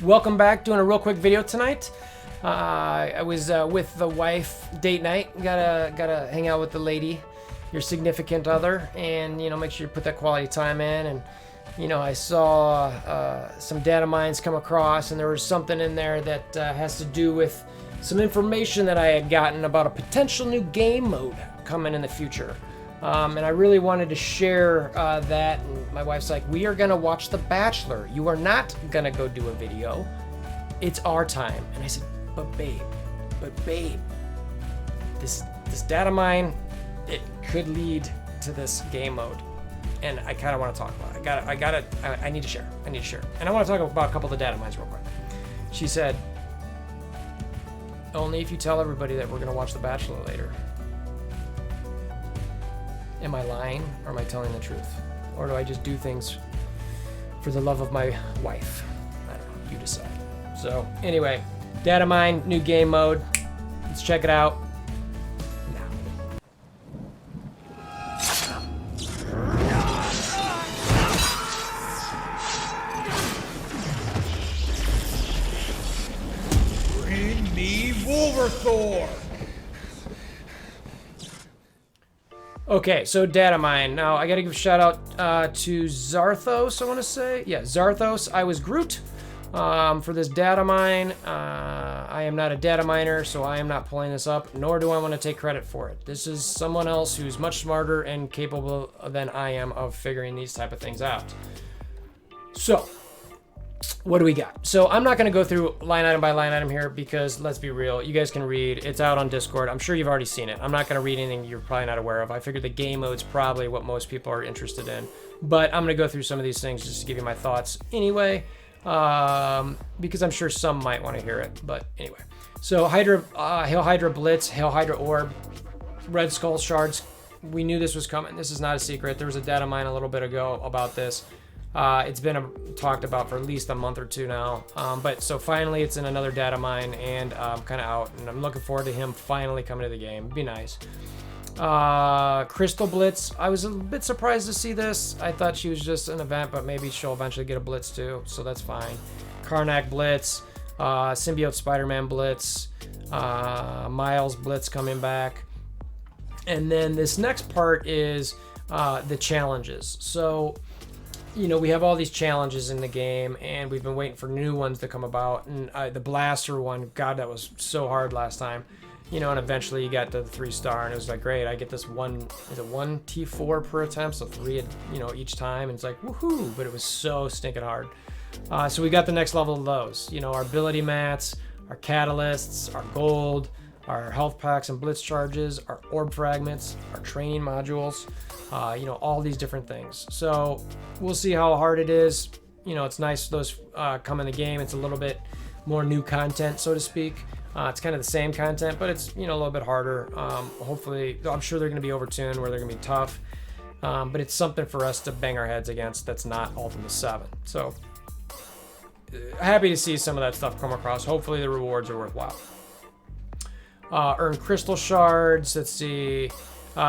Welcome back. Doing a real quick video tonight. I was with the wife, date night. Gotta hang out with the lady, your significant other, and make sure you put that quality time in. And I saw some data mines come across, and there was something in there that has to do with some information that I had gotten about a potential new game mode coming in the future. And I really wanted to share that. And my wife's like, we are going to watch The Bachelor. You are not going to go do a video. It's our time. And I said, but babe, this data mine, it could lead to this game mode. And I kind of want to talk about it. I need to share. And I want to talk about a couple of the data mines real quick. She said, only if you tell everybody that we're going to watch The Bachelor later. Am I lying, or am I telling the truth? Or do I just do things for the love of my wife? I don't know, you decide. So anyway, data mine, new game mode. Let's check it out now. Bring me WolverThor! Okay, so data mine. Now I gotta give a shout out to Zarthos, I wanna say. Yeah, Zarthos. I was Groot for this data mine. I am not a data miner, so I am not pulling this up, nor do I wanna take credit for it. This is someone else who's much smarter and capable than I am of figuring these type of things out. So, what do we got? So I'm not going to go through line item by line item here because let's be real, you guys can read. It's out on Discord. I'm sure you've already seen it. I'm not going to read anything you're probably not aware of. I figured the game mode's probably what most people are interested in. But I'm going to go through some of these things just to give you my thoughts anyway, because I'm sure some might want to hear it. But anyway, so Hail Hydra Blitz, Hail Hydra Orb, Red Skull Shards. We knew this was coming. This is not a secret. There was a data mine a little bit ago about this. It's been talked about for at least a month or two now, but so finally it's in another data mine and kind of out, and I'm looking forward to him finally coming to the game. It'd be nice. Crystal Blitz, I was a bit surprised to see this. I thought she was just an event, but maybe she'll eventually get a Blitz too, so that's fine. Karnak Blitz, Symbiote Spider-Man Blitz, Miles Blitz coming back, and then this next part is the challenges. So we have all these challenges in the game, and we've been waiting for new ones to come about. And the Blaster one, God, that was so hard last time. And eventually you got to the 3-star, and it was like, great, I get this one T4 per attempt, so 3, each time. And it's like, woohoo, but it was so stinking hard. So we got the next level of those. Our ability mats, our catalysts, our gold, our health packs and blitz charges, our orb fragments, our training modules, all these different things. So we'll see how hard it is. It's nice those come in the game. It's a little bit more new content, so to speak. It's kind of the same content, but it's a little bit harder. Hopefully, I'm sure they're going to be overtuned where they're going to be tough. But it's something for us to bang our heads against that's not Ultimate 7. So happy to see some of that stuff come across. Hopefully the rewards are worthwhile. Earn crystal shards. Let's see.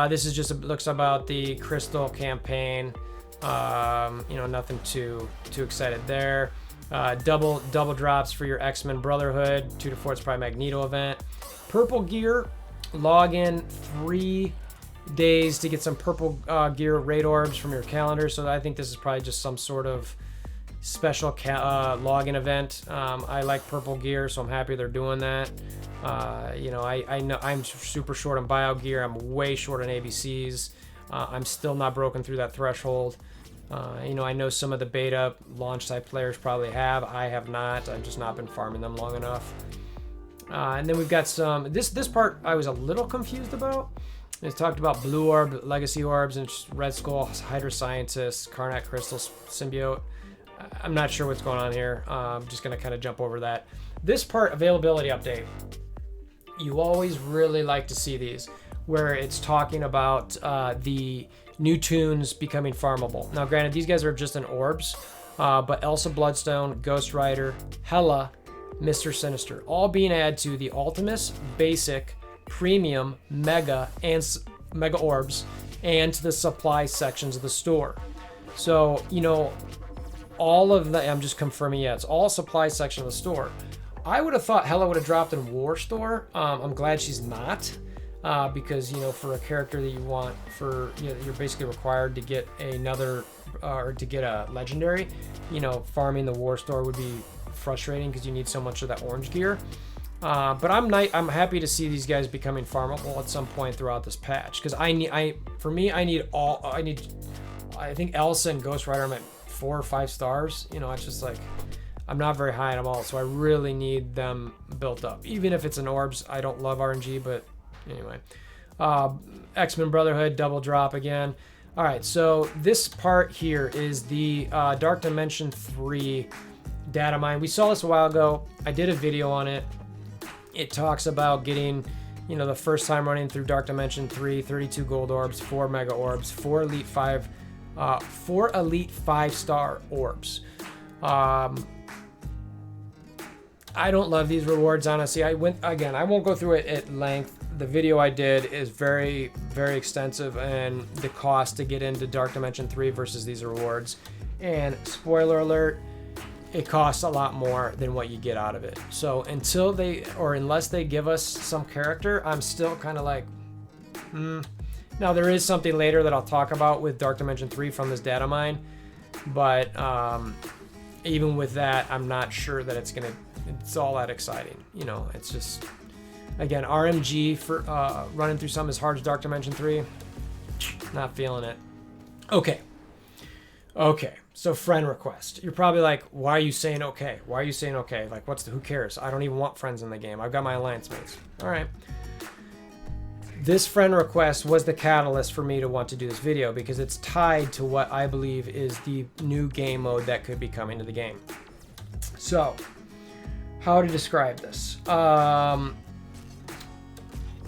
This is just looks about the crystal campaign. Nothing too excited there. Double drops for your X-Men Brotherhood. 2 to 4. It's probably Magneto event. Purple gear. Log in 3 days to get some purple gear raid orbs from your calendar. So I think this is probably just some sort of special login event. I like purple gear, so I'm happy they're doing that. I know I'm super short on bio gear. I'm way short on ABCs. I'm still not broken through that threshold. I know some of the beta launch type players probably have. I have not. I've just not been farming them long enough. And then we've got some. This part I was a little confused about. It's talked about blue orb, legacy orbs, and Red Skull, Hydra Scientist, Karnak Crystal Symbiote. I'm not sure what's going on here. I'm just going to kind of jump over that. This part, availability update. You always really like to see these, where it's talking about the new tunes becoming farmable. Now, granted, these guys are just in orbs, but Elsa Bloodstone, Ghost Rider, Hela, Mr. Sinister, all being added to the Ultimus, Basic, Premium, Mega, and Mega Orbs, and to the supply sections of the store. So, all of the, I'm just confirming, yeah, it's all supply section of the store. I would have thought Hella would have dropped in WolverThor. I'm glad she's not, because, you know, for a character that you want for, you know, you're basically required to get another, or to get a legendary, you know, farming the WolverThor would be frustrating because you need so much of that orange gear. But I'm happy to see these guys becoming farmable at some point throughout this patch, because I think Elsa and Ghost Rider I'm at 4 or 5 stars. You know, it's just like, I'm not very high on them all, so I really need them built up. Even if it's an orbs, I don't love RNG, but anyway. X-Men Brotherhood, double drop again. All right, so this part here is the Dark Dimension 3 data mine. We saw this a while ago. I did a video on it. It talks about getting, you know, the first time running through Dark Dimension 3, 32 gold orbs, 4 mega orbs, 4 elite 5-star orbs. I don't love these rewards, honestly. I won't go through it at length. The video I did is very, very extensive, and the cost to get into Dark Dimension 3 versus these rewards. And spoiler alert, it costs a lot more than what you get out of it. So unless they give us some character, I'm still kind of like, Now there is something later that I'll talk about with Dark Dimension 3 from this data mine, but even with that, I'm not sure that it's all that exciting. You know, it's just, again, RMG for running through something as hard as Dark Dimension 3, not feeling it. Okay, so friend request. You're probably like, why are you saying okay? Why are you saying okay? Like, who cares? I don't even want friends in the game. I've got my alliance mates. All right. This friend request was the catalyst for me to want to do this video, because it's tied to what I believe is the new game mode that could be coming to the game. So, how to describe this?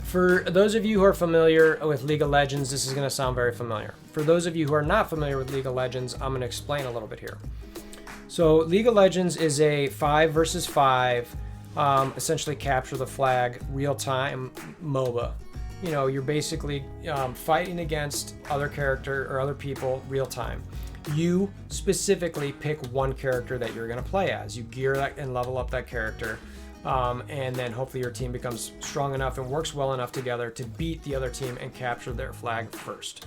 For those of you who are familiar with League of Legends, this is going to sound very familiar. For those of you who are not familiar with League of Legends, I'm going to explain a little bit here. So League of Legends is a 5 versus 5, essentially capture the flag, real-time MOBA. You know, you're basically fighting against other character or other people real-time. You specifically pick one character that you're going to play as. You gear that and level up that character. And then hopefully your team becomes strong enough and works well enough together to beat the other team and capture their flag first.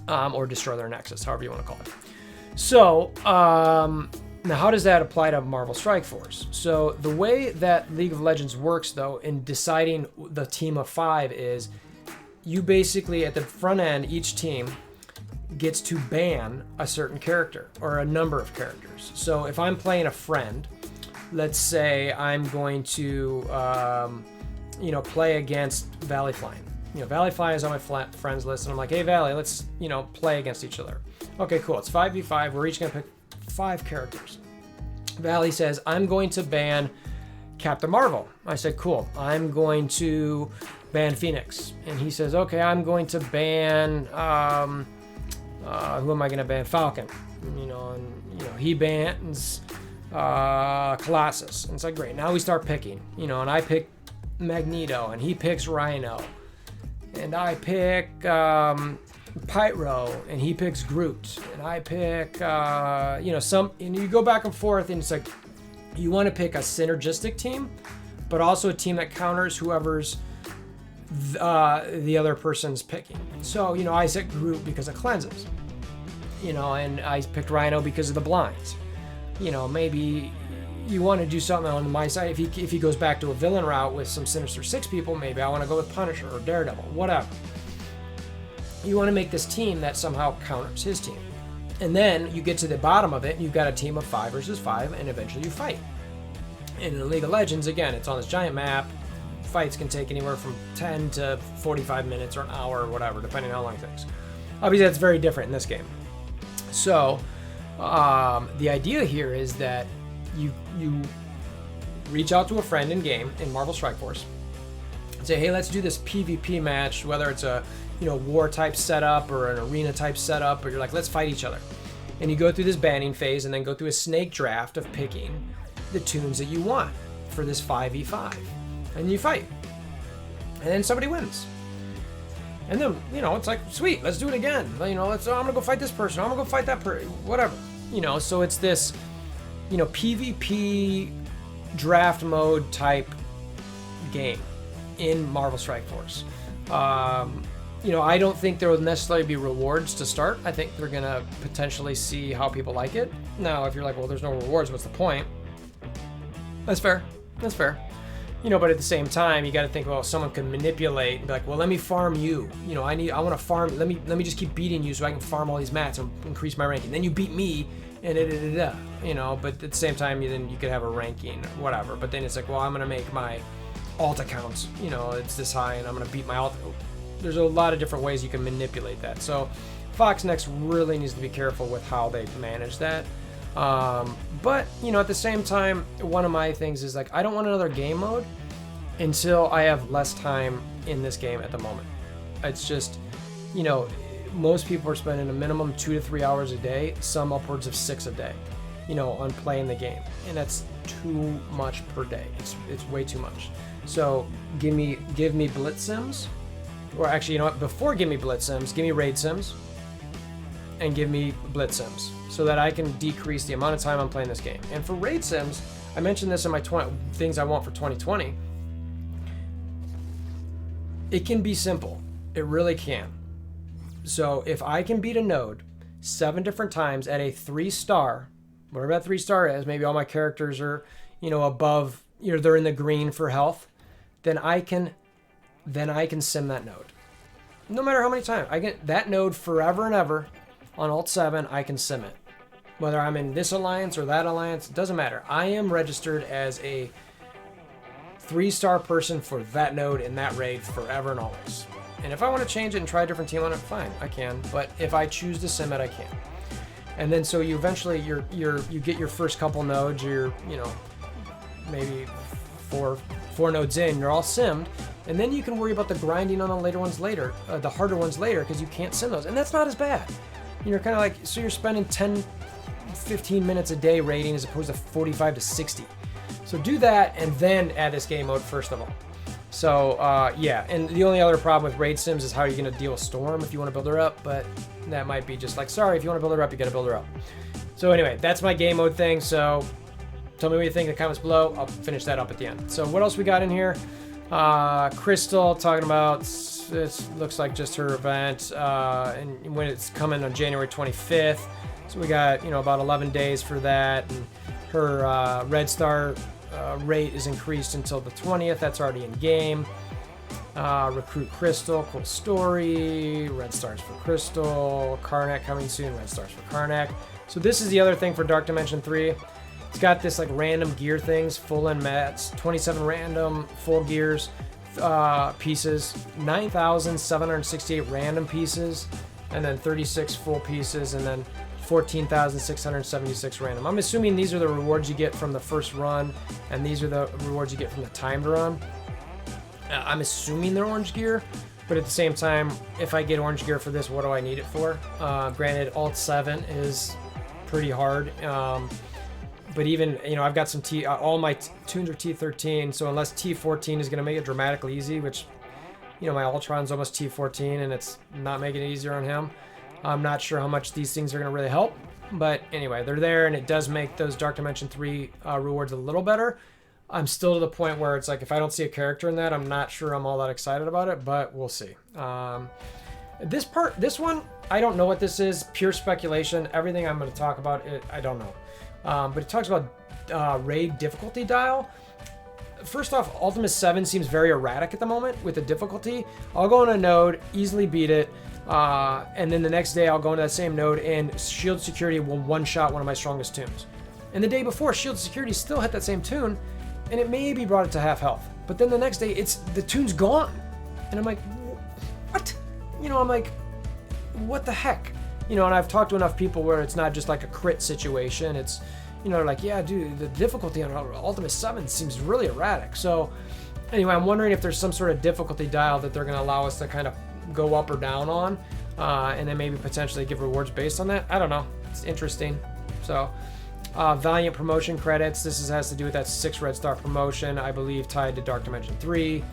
Or destroy their nexus, however you want to call it. So, now how does that apply to Marvel Strike Force? So the way that League of Legends works, though, in deciding the team of 5 is you basically, at the front end, each team gets to ban a certain character or a number of characters. So if I'm playing a friend, let's say I'm going to, play against Valley Flying. You know, Valley Flying is on my friends list, and I'm like, hey, Valley, let's, play against each other. Okay, cool. It's 5v5. We're each going to pick 5 characters. Valley says, I'm going to ban Captain Marvel. I said, cool. I'm going to ban Phoenix. And he says, okay, I'm going to ban, who am I going to ban? Falcon. He bans Colossus. And it's like, great. Now we start picking, and I pick Magneto, and he picks Rhino. And I pick Pyro, and he picks Groot, and I pick, and you go back and forth, and it's like, you want to pick a synergistic team, but also a team that counters whoever's the other person's picking. So, I said Groot because it cleanses, and I picked Rhino because of the blinds. Maybe you want to do something on my side. If he goes back to a villain route with some Sinister Six people, maybe I want to go with Punisher or Daredevil, whatever. You want to make this team that somehow counters his team. And then you get to the bottom of it, and you've got a team of 5 versus 5, and eventually you fight. And in League of Legends, again, it's on this giant map. Fights can take anywhere from 10 to 45 minutes or an hour or whatever, depending on how long it takes. Obviously, that's very different in this game. So, the idea here is that you reach out to a friend in game in Marvel Strike Force and say, hey, let's do this PvP match, whether it's a war type setup or an arena type setup, or you're like, let's fight each other. And you go through this banning phase and then go through a snake draft of picking the tunes that you want for this 5v5. And you fight. And then somebody wins. And then, it's like, sweet, let's do it again. I'm gonna go fight this person, I'm gonna go fight that person, whatever. So it's this, PvP draft mode type game in Marvel Strike Force. I don't think there will necessarily be rewards to start. I think they're gonna potentially see how people like it. Now, if you're like, well, there's no rewards, what's the point? That's fair. But at the same time, you got to think, well, someone could manipulate and be like, well, let me farm you. I want to farm. Let me just keep beating you so I can farm all these mats and increase my ranking. Then you beat me, and But at the same time, then you could have a ranking or whatever. But then it's like, well, I'm gonna make my alt accounts. It's this high, and I'm gonna beat my alt. There's a lot of different ways you can manipulate that. So Fox Next really needs to be careful with how they manage that. But at the same time, one of my things is like, I don't want another game mode until I have less time in this game at the moment. It's just, most people are spending a minimum 2 to 3 hours a day, some upwards of 6 a day, on playing the game. And that's too much per day. It's way too much. So give me Blitz Sims, or actually, before give me Blitz Sims, give me Raid Sims and give me Blitz Sims, so that I can decrease the amount of time I'm playing this game. And for Raid Sims, I mentioned this in my things I want for 2020. It can be simple. It really can. So if I can beat a node 7 different times at a 3-star, whatever that 3-star is, maybe all my characters are, above, they're in the green for health, then I can sim that node. No matter how many times. I get that node forever and ever. On Alt 7, I can sim it. Whether I'm in this alliance or that alliance, it doesn't matter. I am registered as a 3-star person for that node in that raid forever and always. And if I want to change it and try a different team on it, fine, I can. But if I choose to sim it, I can. And then so you eventually you get your first couple nodes, you're maybe four nodes in, you're all simmed, and then you can worry about the grinding on the later ones later, the harder ones later, because you can't sim those, and that's not as bad. You're kind of like, so you're spending 10, 15 minutes a day raiding as opposed to 45 to 60. So do that and then add this game mode first of all. So yeah, and the only other problem with raid sims is how you're going to deal with Storm if you want to build her up, but that might be just like, sorry, if you want to build her up, you got to build her up. So anyway, that's my game mode thing. So tell me what you think in the comments below. I'll finish that up at the end. So what else we got in here? Crystal talking about, this looks like just her event, and when it's coming on January 25th. So we got, about 11 days for that. And her Red Star rate is increased until the 20th. That's already in game. Recruit Crystal, cool story. Red Stars for Crystal. Karnak coming soon. Red Stars for Karnak. So this is the other thing for Dark Dimension 3. It's got this like random gear things, full in mats, 27 random full gears pieces, 9,768 random pieces, and then 36 full pieces, and then 14,676 random. I'm assuming these are the rewards you get from the first run, and these are the rewards you get from the timed run. I'm assuming they're orange gear, but at the same time, if I get orange gear for this, what do I need it for? Granted, Alt 7 is pretty hard. But even, I've got some all my tunes are T13, so unless T14 is going to make it dramatically easy, which, my Ultron's almost T14, and it's not making it easier on him. I'm not sure how much these things are going to really help. But anyway, they're there, and it does make those Dark Dimension 3 rewards a little better. I'm still to the point where it's like, if I don't see a character in that, I'm not sure I'm all that excited about it, but we'll see. This one, I don't know what this is. Pure speculation. Everything I'm going to talk about, I don't know. But it talks about raid difficulty dial. First off, Ultimate 7 seems very erratic at the moment with the difficulty. I'll go on a node, easily beat it, and then the next day I'll go into that same node and Shield Security will one-shot one of my strongest tunes. And the day before, Shield Security still hit that same tune, and it maybe brought it to half health. But then the next day, the tune's gone. And I'm like, what? I'm like, what the heck? And I've talked to enough people where it's not just like a crit situation. It's, like, yeah, dude, the difficulty on Ultimate 7 seems really erratic. So anyway, I'm wondering if there's some sort of difficulty dial that they're going to allow us to kind of go up or down on, and then maybe potentially give rewards based on that. I don't know. It's interesting. So Valiant promotion credits. This has to do with that 6 Red Star promotion, I believe, tied to Dark Dimension 3.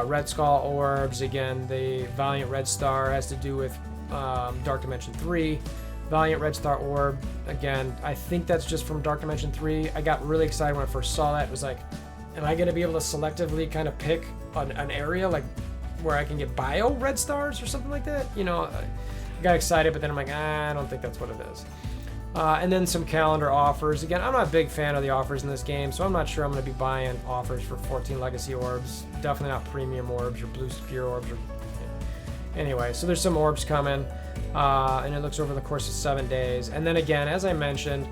Red Skull orbs. Again, the Valiant Red Star has to do with Dark Dimension 3. Valiant Red Star Orb. Again, I think that's just from Dark Dimension 3. I got really excited when I first saw that. It was like, am I going to be able to selectively kind of pick an area like where I can get bio red stars or something like that? You know, I got excited, but then I'm like, I don't think that's what it is. And then some calendar offers. Again, I'm not a big fan of the offers in this game, so I'm not sure I'm going to be buying offers for 14 Legacy Orbs. Definitely not Premium Orbs or Blue Sphere Orbs. Anyway, so there's some orbs coming, and it looks over the course of 7 days. And then again, as I mentioned,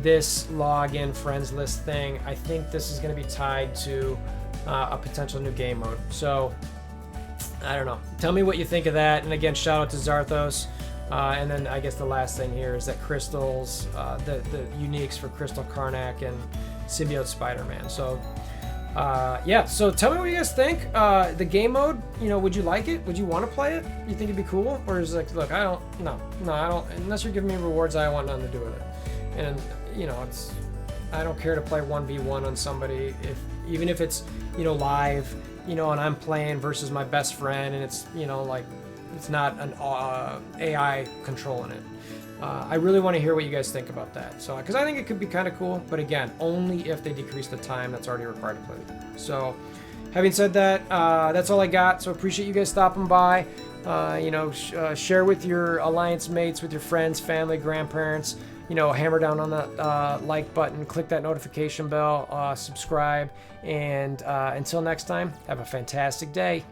this login friends list thing, I think this is going to be tied to a potential new game mode. So, I don't know. Tell me what you think of that. And again, shout out to Zarthos. And then I guess the last thing here is that crystals, the uniques for Crystal Karnak and Symbiote Spider-Man. So, yeah, so tell me what you guys think. The game mode, you know, would you like it? Would you want to play it? You think it'd be cool? Or is it like, look, I don't, no, I don't, unless you're giving me rewards, I want nothing to do with it. And, you know, I don't care to play 1v1 on somebody, even if it's, you know, live, you know, and I'm playing versus my best friend, and it's, you know, like, it's not an AI controlling it. I really want to hear what you guys think about that. So, because I think it could be kind of cool, but again, only if they decrease the time that's already required to play the game. So, having said that, that's all I got. So, appreciate you guys stopping by. You know, share with your alliance mates, with your friends, family, grandparents. You know, hammer down on that like button, click that notification bell, subscribe, and until next time, have a fantastic day.